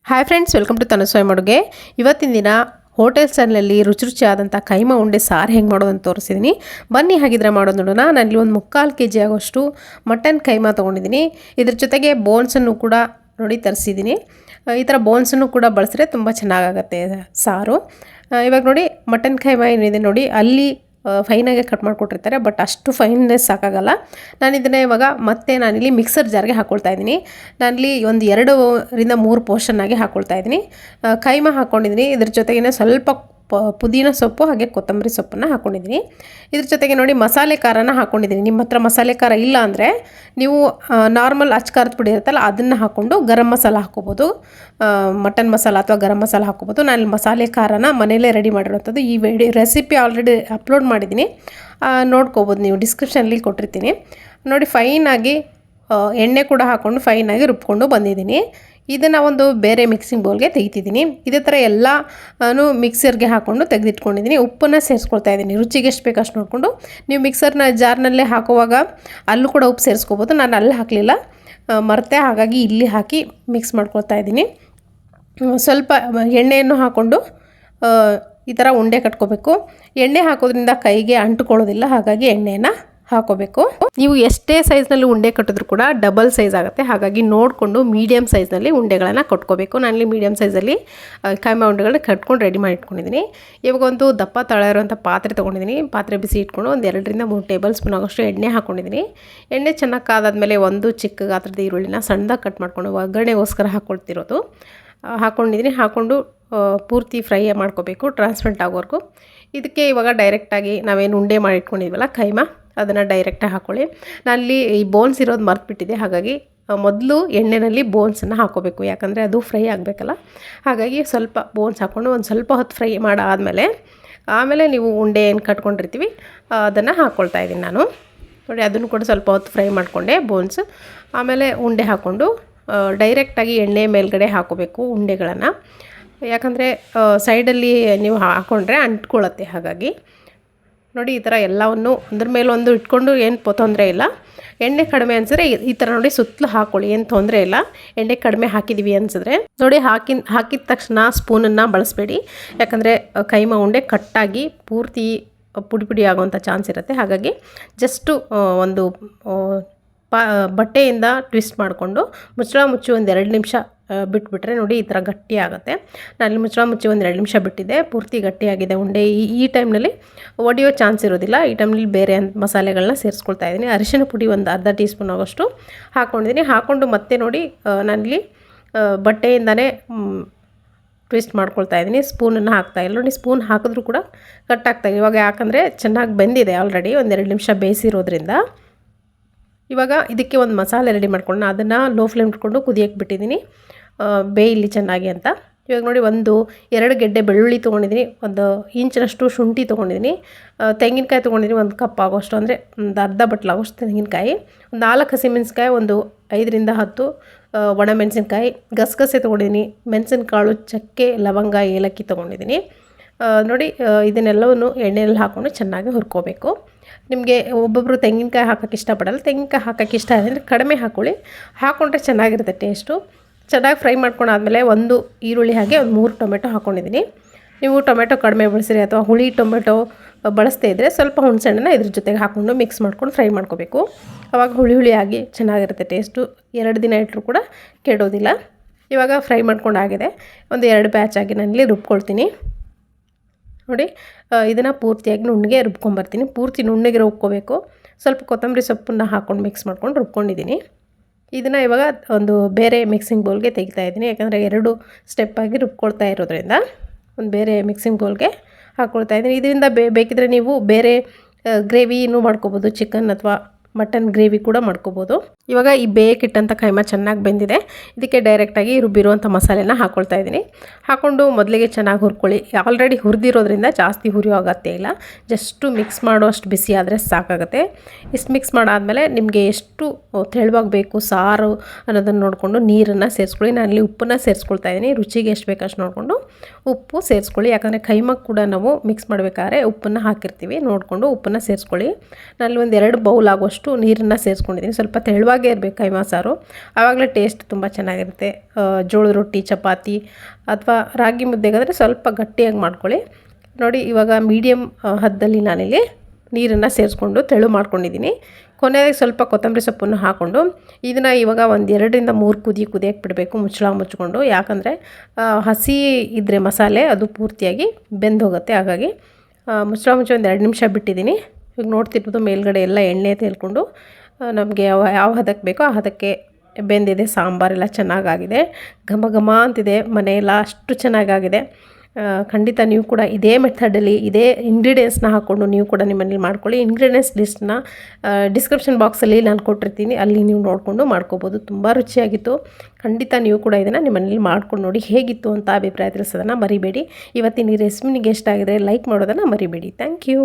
Hi friends, welcome to ತನು ಸ್ವಯಂ ಅಡುಗೆ. ಇವತ್ತಿನ ದಿನ ಹೋಟೆಲ್ ಸ್ಟೈಲ್ನಲ್ಲಿ ರುಚಿಯಾದಂಥ ಕೈಮಾ ಉಂಡೆ ಸಾರು ಹೆಂಗೆ ಮಾಡೋದು ಅಂತ ತೋರಿಸಿದ್ದೀನಿ. ಬನ್ನಿ ಹಾಗಿದ್ರೆ ಮಾಡೋದು ನೋಡೋಣ. ನಾನಿಲ್ಲಿ ಒಂದು 3/4 kg ಆಗೋಷ್ಟು ಮಟನ್ ಕೈಮಾ ತೊಗೊಂಡಿದ್ದೀನಿ. ಇದ್ರ ಜೊತೆಗೆ ಬೋನ್ಸನ್ನು ಕೂಡ ನೋಡಿ ತರಿಸಿದ್ದೀನಿ. ಈ ಥರ ಬೋನ್ಸನ್ನು ಕೂಡ ಬಳಸಿದ್ರೆ ತುಂಬ ಚೆನ್ನಾಗಾಗತ್ತೆ ಸಾರು. ಇವಾಗ ನೋಡಿ ಮಟನ್ ಕೈಮಾ ಏನಿದೆ ನೋಡಿ, ಅಲ್ಲಿ ಫೈನಾಗೆ ಕಟ್ ಮಾಡಿಕೊಟ್ಟಿರ್ತಾರೆ, ಬಟ್ ಅಷ್ಟು ಫೈನ್ನೆಸ್ ಸಾಕಾಗಲ್ಲ. ನಾನು ಇದನ್ನು ಇವಾಗ ನಾನಿಲ್ಲಿ ಮಿಕ್ಸರ್ ಜಾರ್ಗೆ ಹಾಕ್ಕೊಳ್ತಾ ಇದ್ದೀನಿ. ನಾನಿಲ್ಲಿ ಒಂದು 2ರಿಂದ 3 ಪೋರ್ಷನ್ನಾಗಿ ಹಾಕ್ಕೊಳ್ತಾ ಇದ್ದೀನಿ. ಕೈಮಾ ಹಾಕ್ಕೊಂಡಿದ್ದೀನಿ. ಇದ್ರ ಜೊತೆಗೇ ಸ್ವಲ್ಪ ಪುದೀನ ಸೊಪ್ಪು ಹಾಗೆ ಕೊತ್ತಂಬರಿ ಸೊಪ್ಪನ್ನು ಹಾಕ್ಕೊಂಡಿದ್ದೀನಿ. ಇದ್ರ ಜೊತೆಗೆ ನೋಡಿ ಮಸಾಲೆ ಖಾರನ ಹಾಕ್ಕೊಂಡಿದ್ದೀನಿ. ನಿಮ್ಮ ಹತ್ರ ಮಸಾಲೆ ಖಾರ ಇಲ್ಲ ಅಂದರೆ ನೀವು ನಾರ್ಮಲ್ ಅಚ್ಚ ಖಾರದ ಪುಡಿ ಇರುತ್ತಲ್ಲ ಅದನ್ನು ಹಾಕ್ಕೊಂಡು ಗರಂ ಮಸಾಲ ಹಾಕ್ಕೋಬೋದು, ಮಟನ್ ಮಸಾಲ ಅಥವಾ ಗರಂ ಮಸಾಲ ಹಾಕ್ಕೋಬೋದು. ನಾನು ಮಸಾಲೆ ಖಾರನ ಮನೆಯಲ್ಲೇ ರೆಡಿ ಮಾಡಿರೋಂಥದ್ದು. ಈ ರೆಸಿಪಿ ಆಲ್ರೆಡಿ ಅಪ್ಲೋಡ್ ಮಾಡಿದ್ದೀನಿ, ನೋಡ್ಕೋಬೋದು ನೀವು, ಡಿಸ್ಕ್ರಿಪ್ಷನಲ್ಲಿ ಕೊಟ್ಟಿರ್ತೀನಿ ನೋಡಿ. ಫೈನಾಗಿ ಎಣ್ಣೆ ಕೂಡ ಹಾಕ್ಕೊಂಡು ಫೈನಾಗಿ ರುಬ್ಕೊಂಡು ಬಂದಿದ್ದೀನಿ. ಇದನ್ನು ಒಂದು ಬೇರೆ ಮಿಕ್ಸಿಂಗ್ ಬೌಲ್ಗೆ ತೆಗಿತಿದ್ದೀನಿ. ಇದೇ ಥರ ಎಲ್ಲನೂ ಮಿಕ್ಸರ್ಗೆ ಹಾಕ್ಕೊಂಡು ತೆಗೆದಿಟ್ಕೊಂಡಿದ್ದೀನಿ. ಉಪ್ಪನ್ನು ಸೇರಿಸ್ಕೊಳ್ತಾ ಇದ್ದೀನಿ. ರುಚಿಗೆ ಎಷ್ಟು ಬೇಕು ಅಷ್ಟು ನೋಡಿಕೊಂಡು ನೀವು ಮಿಕ್ಸರ್ನ ಜಾರ್ನಲ್ಲೇ ಹಾಕುವಾಗ ಅಲ್ಲೂ ಕೂಡ ಉಪ್ಪು ಸೇರಿಸ್ಕೋಬೋದು. ನಾನು ಅಲ್ಲಿ ಹಾಕಲಿಲ್ಲ, ಮರೆತೆ, ಹಾಗಾಗಿ ಇಲ್ಲಿ ಹಾಕಿ ಮಿಕ್ಸ್ ಮಾಡ್ಕೊಳ್ತಾ ಇದ್ದೀನಿ. ಸ್ವಲ್ಪ ಎಣ್ಣೆಯನ್ನು ಹಾಕ್ಕೊಂಡು ಈ ಥರ ಉಂಡೆ ಕಟ್ಕೋಬೇಕು. ಎಣ್ಣೆ ಹಾಕೋದ್ರಿಂದ ಕೈಗೆ ಅಂಟುಕೊಳ್ಳೋದಿಲ್ಲ, ಹಾಗಾಗಿ ಎಣ್ಣೆಯನ್ನು ಹಾಕೋಬೇಕು. ನೀವು ಎಷ್ಟೇ ಸೈಜ್ನಲ್ಲಿ ಉಂಡೆ ಕಟ್ಟಿದ್ರು ಕೂಡ ಡಬಲ್ ಸೈಜ್ ಆಗುತ್ತೆ, ಹಾಗಾಗಿ ನೋಡಿಕೊಂಡು ಮೀಡಿಯಮ್ ಸೈಜ್ನಲ್ಲಿ ಉಂಡೆಗಳನ್ನು ಕಟ್ಕೋಬೇಕು. ನಾನಿಲ್ಲಿ ಮೀಡಿಯಮ್ ಸೈಜಲ್ಲಿ ಕೈಮಾ ಉಂಡೆಗಳನ್ನ ಕಟ್ಕೊಂಡು ರೆಡಿ ಮಾಡಿ ಇಟ್ಕೊಂಡಿದ್ದೀನಿ. ಇವಾಗ ಒಂದು ದಪ್ಪ ತಳ ಇರುವಂಥ ಪಾತ್ರೆ ತೊಗೊಂಡಿದ್ದೀನಿ. ಪಾತ್ರೆ ಬಿಸಿ ಇಟ್ಕೊಂಡು ಒಂದು 2ರಿಂದ 3 ಟೇಬಲ್ ಸ್ಪೂನ್ ಆಗೋಷ್ಟು ಎಣ್ಣೆ ಹಾಕ್ಕೊಂಡಿದ್ದೀನಿ. ಎಣ್ಣೆ ಚೆನ್ನಾಗಿ ಕಾದಾದ್ಮೇಲೆ ಒಂದು ಚಿಕ್ಕ ಗಾತ್ರದ ಈರುಳ್ಳಿನ ಸಣ್ಣದಾಗಿ ಕಟ್ ಮಾಡ್ಕೊಂಡು ಒಗ್ಗರಣೆಗೋಸ್ಕರ ಹಾಕ್ಕೊಳ್ತಿರೋದು ಹಾಕ್ಕೊಂಡಿದ್ದೀನಿ. ಹಾಕ್ಕೊಂಡು ಪೂರ್ತಿ ಫ್ರೈ ಮಾಡ್ಕೋಬೇಕು, ಟ್ರಾನ್ಸ್ಪರೆಂಟ್ ಆಗೋವರೆಗೂ. ಇದಕ್ಕೆ ಇವಾಗ ಡೈರೆಕ್ಟಾಗಿ ನಾವೇನು ಉಂಡೆ ಮಾಡಿ ಇಟ್ಕೊಂಡಿದ್ವಲ್ಲ ಕೈಮಾ, ಅದನ್ನು ಡೈರೆಕ್ಟಾಗಿ ಹಾಕ್ಕೊಳ್ಳಿ. ನಾನಲ್ಲಿ ಈ ಬೋನ್ಸ್ ಇರೋದು ಮರೆತುಬಿಟ್ಟಿದೆ, ಹಾಗಾಗಿ ಮೊದಲು ಎಣ್ಣೆಯಲ್ಲಿ ಬೋನ್ಸನ್ನು ಹಾಕ್ಕೋಬೇಕು, ಯಾಕಂದರೆ ಅದು ಫ್ರೈ ಆಗಬೇಕಲ್ಲ. ಹಾಗಾಗಿ ಸ್ವಲ್ಪ ಬೋನ್ಸ್ ಹಾಕ್ಕೊಂಡು ಒಂದು ಸ್ವಲ್ಪ ಹೊತ್ತು ಫ್ರೈ ಆಮೇಲೆ ನೀವು ಉಂಡೆ ಏನು ಕಟ್ಕೊಂಡಿರ್ತೀವಿ ಅದನ್ನು ಹಾಕ್ಕೊಳ್ತಾ ಇದ್ದೀನಿ ನಾನು ನೋಡಿ. ಅದನ್ನು ಕೂಡ ಸ್ವಲ್ಪ ಹೊತ್ತು ಫ್ರೈ ಮಾಡಿಕೊಂಡೆ ಬೋನ್ಸ್. ಆಮೇಲೆ ಉಂಡೆ ಹಾಕ್ಕೊಂಡು ಡೈರೆಕ್ಟಾಗಿ ಎಣ್ಣೆ ಮೇಲ್ಗಡೆ ಹಾಕ್ಕೋಬೇಕು ಉಂಡೆಗಳನ್ನು, ಯಾಕಂದರೆ ಸೈಡಲ್ಲಿ ನೀವು ಹಾಕ್ಕೊಂಡ್ರೆ ಅಂಟ್ಕೊಳ್ಳುತ್ತೆ. ಹಾಗಾಗಿ ನೋಡಿ ಈ ಥರ ಎಲ್ಲವನ್ನು ಒಂದ್ರ ಮೇಲೊಂದು ಇಟ್ಕೊಂಡು ಏನು ತೊಂದರೆ ಇಲ್ಲ. ಎಣ್ಣೆ ಕಡಿಮೆ ಅನಿಸಿದ್ರೆ ಈ ಥರ ನೋಡಿ ಸುತ್ತಲೂ ಹಾಕ್ಕೊಳ್ಳಿ, ಏನು ತೊಂದರೆ ಇಲ್ಲ. ಎಣ್ಣೆ ಕಡಿಮೆ ಹಾಕಿದ್ದೀವಿ ಅನಿಸಿದ್ರೆ ನೋಡಿ ಹಾಕಿದ ತಕ್ಷಣ ಸ್ಪೂನನ್ನು ಬಳಸಬೇಡಿ, ಯಾಕಂದರೆ ಕೈಮಾ ಉಂಡೆ ಕಟ್ಟಾಗಿ ಪೂರ್ತಿ ಪುಡಿ ಆಗುವಂಥ ಚಾನ್ಸ್ ಇರುತ್ತೆ. ಹಾಗಾಗಿ ಜಸ್ಟು ಒಂದು ಬಟ್ಟೆಯಿಂದ ಟ್ವಿಸ್ಟ್ ಮಾಡಿಕೊಂಡು ಮುಚ್ಚಿ ಒಂದು 2 ನಿಮಿಷ ಬಿಟ್ಬಿಟ್ರೆ ನೋಡಿ ಈ ಥರ ಗಟ್ಟಿ ಆಗುತ್ತೆ. ನಾನು ಮುಚ್ಚಿ ಒಂದು 2 ನಿಮಿಷ ಬಿಟ್ಟಿದ್ದೆ, ಪೂರ್ತಿ ಗಟ್ಟಿಯಾಗಿದೆ ಉಂಡೆ. ಈ ಟೈಮ್ನಲ್ಲಿ ಒಡೆಯೋ ಚಾನ್ಸ್ ಇರೋದಿಲ್ಲ. ಈ ಟೈಮ್ನಲ್ಲಿ ಬೇರೆ ಮಸಾಲೆಗಳನ್ನ ಸೇರಿಸ್ಕೊಳ್ತಾ ಇದ್ದೀನಿ. ಅರಿಶಿನ ಪುಡಿ ಒಂದು ಅರ್ಧ ಟೀ ಸ್ಪೂನ್ ಆಗೋಷ್ಟು ಹಾಕ್ಕೊಂಡಿದ್ದೀನಿ. ಹಾಕ್ಕೊಂಡು ಮತ್ತೆ ನೋಡಿ ನಾನಿಲ್ಲಿ ಬಟ್ಟೆಯಿಂದನೇ ಟ್ವಿಸ್ಟ್ ಮಾಡ್ಕೊಳ್ತಾ ಇದ್ದೀನಿ. ಸ್ಪೂನನ್ನು ಹಾಕ್ತಾಯಿಲ್ಲ ನೋಡಿ, ಸ್ಪೂನ್ ಹಾಕಿದ್ರೂ ಕೂಡ ಕಟ್ಟಾಗ್ತಾಯಿಲ್ಲ ಇವಾಗ, ಯಾಕಂದರೆ ಚೆನ್ನಾಗಿ ಬೆಂದಿದೆ ಆಲ್ರೆಡಿ, ಒಂದು 2 ನಿಮಿಷ ಬೇಯಿಸಿರೋದ್ರಿಂದ. ಇವಾಗ ಇದಕ್ಕೆ ಒಂದು ಮಸಾಲೆ ರೆಡಿ ಮಾಡ್ಕೊಂಡು ಅದನ್ನು ಲೋ ಫ್ಲೇಮ್ ಇಟ್ಕೊಂಡು ಕುದಿಯೋಕ್ಕೆ ಬಿಟ್ಟಿದ್ದೀನಿ, ಬೇಯಲಿ ಚೆನ್ನಾಗಿ ಅಂತ. ಇವಾಗ ನೋಡಿ 2 ಗೆಡ್ಡೆ ಬೆಳ್ಳುಳ್ಳಿ ತೊಗೊಂಡಿದ್ದೀನಿ, 1 ಇಂಚಿನಷ್ಟು ಶುಂಠಿ ತೊಗೊಂಡಿದ್ದೀನಿ, ತೆಂಗಿನಕಾಯಿ ತೊಗೊಂಡಿದ್ದೀನಿ 1 ಕಪ್ ಆಗೋಷ್ಟು, ಅಂದರೆ ಒಂದು ಅರ್ಧ ಬಟ್ಲಾಗೋಷ್ಟು ತೆಂಗಿನಕಾಯಿ, ಒಂದು 4 ಹಸಿಮೆಣಸಿನ್ಕಾಯಿ, ಒಂದು 5ರಿಂದ 10 ಒಣಮೆಣಸಿನ್ಕಾಯಿ, ಗಸಗಸೆ ತೊಗೊಂಡಿದ್ದೀನಿ, ಮೆಣಸಿನಕಾಳು, ಚಕ್ಕೆ, ಲವಂಗ, ಏಲಕ್ಕಿ ತೊಗೊಂಡಿದ್ದೀನಿ ನೋಡಿ. ಇದನ್ನೆಲ್ಲವನ್ನು ಎಣ್ಣೆಯಲ್ಲಿ ಹಾಕ್ಕೊಂಡು ಚೆನ್ನಾಗಿ ಹುರ್ಕೋಬೇಕು. ನಿಮಗೆ ಒಬ್ಬೊಬ್ಬರು ತೆಂಗಿನಕಾಯಿ ಹಾಕೋಕ್ಕೆ ಇಷ್ಟಪಡಲ್ಲ, ತೆಂಗಿನಕಾಯಿ ಹಾಕೋಕ್ಕೆ ಇಷ್ಟ ಅಂದರೆ ಕಡಿಮೆ ಹಾಕ್ಕೊಂಡ್ರೆ ಚೆನ್ನಾಗಿರುತ್ತೆ ಟೇಸ್ಟು. ಚೆನ್ನಾಗಿ ಫ್ರೈ ಮಾಡ್ಕೊಂಡಾದ್ಮೇಲೆ 1 ಈರುಳ್ಳಿ ಹಾಗೆ ಒಂದು 3 ಟೊಮೆಟೊ ಹಾಕ್ಕೊಂಡಿದ್ದೀನಿ. ನೀವು ಟೊಮೆಟೊ ಕಡಿಮೆ ಬಳಸಿರಿ ಅಥವಾ ಹುಳಿ ಟೊಮೆಟೊ ಬಳಸ್ತಾ ಇದ್ದರೆ ಸ್ವಲ್ಪ ಹುಣಸೆಹಣ್ಣನ್ನು ಇದ್ರ ಜೊತೆಗೆ ಹಾಕ್ಕೊಂಡು ಮಿಕ್ಸ್ ಮಾಡ್ಕೊಂಡು ಫ್ರೈ ಮಾಡ್ಕೋಬೇಕು. ಆವಾಗ ಹುಳಿಯಾಗಿ ಚೆನ್ನಾಗಿರುತ್ತೆ ಟೇಸ್ಟು. 2 ದಿನ ಇಟ್ಟರೂ ಕೂಡ ಕೆಡೋದಿಲ್ಲ. ಇವಾಗ ಫ್ರೈ ಮಾಡ್ಕೊಂಡಾಗಿದೆ, ಒಂದು 2 ಬ್ಯಾಚ್ ಆಗಿ ನಾನಿಲ್ಲಿ ರುಬ್ಕೊಳ್ತೀನಿ ನೋಡಿ. ಇದನ್ನು ಪೂರ್ತಿಯಾಗಿ ನುಣ್ಣಗೆ ರುಬ್ಕೊಂಬರ್ತೀನಿ. ಪೂರ್ತಿ ನುಣ್ಣಗೆ ರುಬ್ಕೋಬೇಕು. ಸ್ವಲ್ಪ ಕೊತ್ತಂಬರಿ ಸೊಪ್ಪನ್ನು ಹಾಕ್ಕೊಂಡು ಮಿಕ್ಸ್ ಮಾಡ್ಕೊಂಡು ರುಬ್ಕೊಂಡಿದ್ದೀನಿ. ಇದನ್ನು ಇವಾಗ ಒಂದು ಬೇರೆ ಮಿಕ್ಸಿಂಗ್ ಬೌಲ್ಗೆ ತೆಗಿತಾ ಇದ್ದೀನಿ, ಯಾಕಂದರೆ 2 ಸ್ಟೆಪ್ಪಾಗಿ ರುಬ್ಕೊಳ್ತಾ ಇರೋದ್ರಿಂದ ಒಂದು ಬೇರೆ ಮಿಕ್ಸಿಂಗ್ ಬೌಲ್ಗೆ ಹಾಕ್ಕೊಳ್ತಾ ಇದ್ದೀನಿ. ಇದರಿಂದ ಬೇಕಿದ್ರೆ ನೀವು ಬೇರೆ ಗ್ರೇವಿನೂ ಮಾಡ್ಕೋಬೋದು, ಚಿಕನ್ ಅಥವಾ ಮಟನ್ ಗ್ರೇವಿ ಕೂಡ ಮಾಡ್ಕೋಬೋದು. ಇವಾಗ ಈ ಬೇಯಕ್ಕಿಟ್ಟಂಥ ಕೈಮಾ ಚೆನ್ನಾಗಿ ಬೆಂದಿದೆ. ಇದಕ್ಕೆ ಡೈರೆಕ್ಟಾಗಿ ರುಬ್ಬಿರುವಂಥ ಮಸಾಲೆನ ಹಾಕ್ಕೊಳ್ತಾ ಇದ್ದೀನಿ. ಹಾಕ್ಕೊಂಡು ಮೊದಲಿಗೆ ಚೆನ್ನಾಗಿ ಹುರ್ಕೊಳ್ಳಿ. ಆಲ್ರೆಡಿ ಹುರಿದಿರೋದ್ರಿಂದ ಜಾಸ್ತಿ ಹುರಿಯೋ ಅಗತ್ಯ ಇಲ್ಲ, ಜಸ್ಟು ಮಿಕ್ಸ್ ಮಾಡೋಷ್ಟು ಬಿಸಿ ಆದರೆ ಸಾಕಾಗುತ್ತೆ. ಇಷ್ಟು ಮಿಕ್ಸ್ ಮಾಡಾದಮೇಲೆ ನಿಮಗೆ ಎಷ್ಟು ತೆಳುವಾಗಿ ಬೇಕು ಸಾರು ಅನ್ನೋದನ್ನು ನೋಡಿಕೊಂಡು ನೀರನ್ನು ಸೇರಿಸ್ಕೊಳ್ಳಿ. ನಾನಲ್ಲಿ ಉಪ್ಪನ್ನು ಸೇರಿಸ್ಕೊಳ್ತಾ ಇದ್ದೀನಿ. ರುಚಿಗೆ ಎಷ್ಟು ಬೇಕಷ್ಟು ನೋಡಿಕೊಂಡು ಉಪ್ಪು ಸೇರಿಸ್ಕೊಳ್ಳಿ, ಯಾಕಂದರೆ ಕೈಮಾಕ್ಕೆ ಕೂಡ ನಾವು ಮಿಕ್ಸ್ ಮಾಡಬೇಕಾದ್ರೆ ಉಪ್ಪನ್ನು ಹಾಕಿರ್ತೀವಿ, ನೋಡಿಕೊಂಡು ಉಪ್ಪನ್ನು ಸೇರಿಸ್ಕೊಳ್ಳಿ. ನಾನಲ್ಲಿ ಒಂದು 2 ಬೌಲ್ ಆಗುವಷ್ಟು ನೀರನ್ನು ಸೇರಿಸ್ಕೊಂಡಿದ್ದೀನಿ. ಸ್ವಲ್ಪ ತೆಳುವಾಗಿ ತೆಳುವಾಗೇ ಇರಬೇಕು ಕೈಮಾ ಸಾರು, ಆವಾಗಲೇ ಟೇಸ್ಟ್ ತುಂಬ ಚೆನ್ನಾಗಿರುತ್ತೆ. ಜೋಳದ ರೊಟ್ಟಿ, ಚಪಾತಿ ಅಥವಾ ರಾಗಿ ಮುದ್ದೆಗಾದರೆ ಸ್ವಲ್ಪ ಗಟ್ಟಿಯಾಗಿ ಮಾಡ್ಕೊಳ್ಳಿ. ನೋಡಿ ಇವಾಗ ಮೀಡಿಯಮ್ ಹದ್ದಲ್ಲಿ ನಾನಿಲ್ಲಿ ನೀರನ್ನು ಸೇರಿಸ್ಕೊಂಡು ತೆಳು ಮಾಡ್ಕೊಂಡಿದ್ದೀನಿ. ಕೊನೆಗೆ ಸ್ವಲ್ಪ ಕೊತ್ತಂಬರಿ ಸೊಪ್ಪನ್ನು ಹಾಕ್ಕೊಂಡು ಇದನ್ನು ಇವಾಗ ಒಂದು 2ರಿಂದ 3 ಕುದಿಯಕ್ಕೆ ಬಿಡಬೇಕು ಮುಚ್ಚಳ ಮುಚ್ಕೊಂಡು. ಯಾಕಂದರೆ ಹಸಿ ಇದ್ದರೆ ಮಸಾಲೆ ಅದು ಪೂರ್ತಿಯಾಗಿ ಬೆಂದೋಗುತ್ತೆ. ಹಾಗಾಗಿ ಮುಚ್ಚಳ ಮುಚ್ಚಿ ಒಂದು 2 ನಿಮಿಷ ಬಿಟ್ಟಿದ್ದೀನಿ. ಈಗ ನೋಡ್ತಿರ್ಬೋದು ಮೇಲ್ಗಡೆ ಎಲ್ಲ ಎಣ್ಣೆ ತೇಲ್ಕೊಂಡು ನಮಗೆ ಯಾವ ಹದಕ್ಕೆ ಬೇಕೋ ಆ ಹದಕ್ಕೆ ಬೆಂದಿದೆ. ಸಾಂಬಾರೆಲ್ಲ ಚೆನ್ನಾಗಾಗಿದೆ, ಘಮ ಘಮ ಅಂತಿದೆ, ಮನೆಯೆಲ್ಲ ಅಷ್ಟು ಚೆನ್ನಾಗಾಗಿದೆ. ಖಂಡಿತ ನೀವು ಕೂಡ ಇದೇ ಮೆಥಡಲ್ಲಿ ಇದೇ ಇಂಗ್ರೀಡಿಯೆಂಟ್ಸ್ನ ಹಾಕ್ಕೊಂಡು ನೀವು ಕೂಡ ನಿಮ್ಮನೇಲಿ ಮಾಡ್ಕೊಳ್ಳಿ. ಇಂಗ್ರೀಡಿಯೆಂಟ್ಸ್ ಲಿಸ್ಟ್ನ ಡಿಸ್ಕ್ರಿಪ್ಷನ್ ಬಾಕ್ಸಲ್ಲಿ ನಾನು ಕೊಟ್ಟಿರ್ತೀನಿ, ಅಲ್ಲಿ ನೀವು ನೋಡಿಕೊಂಡು ಮಾಡ್ಕೋಬೋದು. ತುಂಬ ರುಚಿಯಾಗಿತ್ತು. ಖಂಡಿತ ನೀವು ಕೂಡ ಇದನ್ನು ನಿಮ್ಮನೇಲಿ ಮಾಡ್ಕೊಂಡು ನೋಡಿ ಹೇಗಿತ್ತು ಅಂತ ಅಭಿಪ್ರಾಯ ತಿಳಿಸೋದನ್ನು ಮರಿಬೇಡಿ. ಇವತ್ತಿನ ಈ ರೆಸಿಪಿ ನಿಮಗೆ ಇಷ್ಟ ಆಗಿದ್ರೆ ಲೈಕ್ ಮಾಡೋದನ್ನು ಮರಿಬೇಡಿ. Thank you.